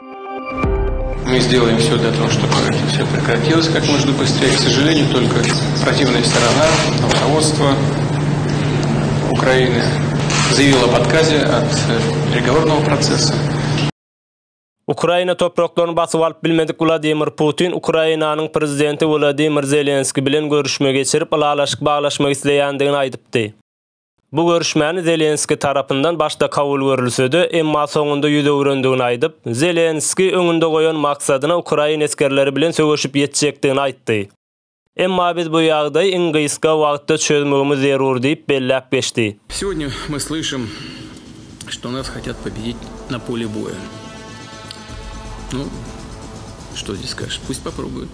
Мы сделаем все для того, чтобы это все прекратилось как можно быстрее. К сожалению, только противная сторона, руководство Украины заявило об отказе от переговорного процесса. Ukraina topraklarını basyp alyp bilmedik Vladimir Putin Ukrainanyň prezidenti Volodymyr Zelenski bilen görüşme geçirip alalaşyk baglaşmak isleýändigini aýdypdy. Bu görüşmäni Zelenski tarapyndan başda kabul görülsedi, emma soňunda ýüze öwrendigini aýdyp, Zelenski öňünde goýan maksadyna Ukraina eskerleri bilen sögüşip ýetjekdigini aýtdy. Emma biz bu ýagdaý iň gysga wagtda çözmegimiz zerur diýip belläp geçdi. Сегодня мы слышим, что нас хотят победить на поле боя. Ну, что здесь скажешь? Пусть попробуют.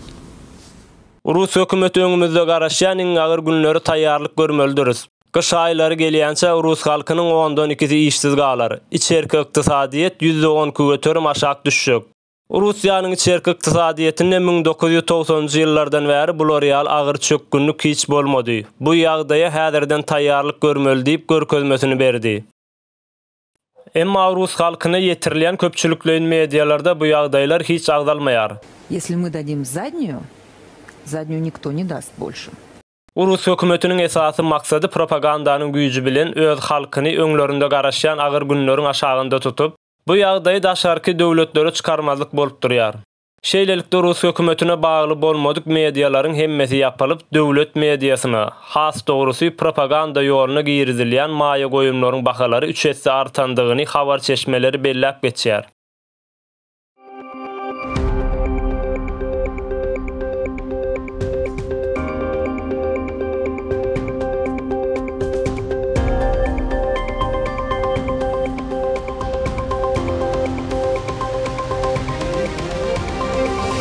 Rus hökümeti öňümizde garaşan iň agyr günleri taýýarlyk görmelidirіз. Kış aýlary gelýänçe Rus halkynyň 10-dan 2-si işsiz galar. İçerki ykdysadyýet %10 göterim aşak düşjek. Russiýanyň içerki ykdysadyýetinde 1990-njy ýyllardan bäri bu real agyr çökgünlük hiç bolmady. Bu ýagdaýa häzirden taýýarlyk görmeli diýip görkezmesini berdi. Emma Rus halkyna ýetirilýän köpçülikleýin medialarda bu ýagdaýlar hiç agdalmaýar. Если мы дадим заднюю никто не даст больше. Rus hökümetiniň esasy maksady propagandanyň güýji bilen öz halkyny öňlerinde garaşan agyr günleriň aşagynda tutup, bu ýagdaýy daşarky döwletlere çykarmazlyk bolup durýar. Şeýlelikde Rus hökümetine bagly bolmadyk medialaryň hemmesi ýapylyp, döwlet mediasyna, has dogrusy propaganda ýoluna girizilýän maýa goýumlaryň bahalary 3 hesse artandygyny habar çeşmeleri belläp geçýär.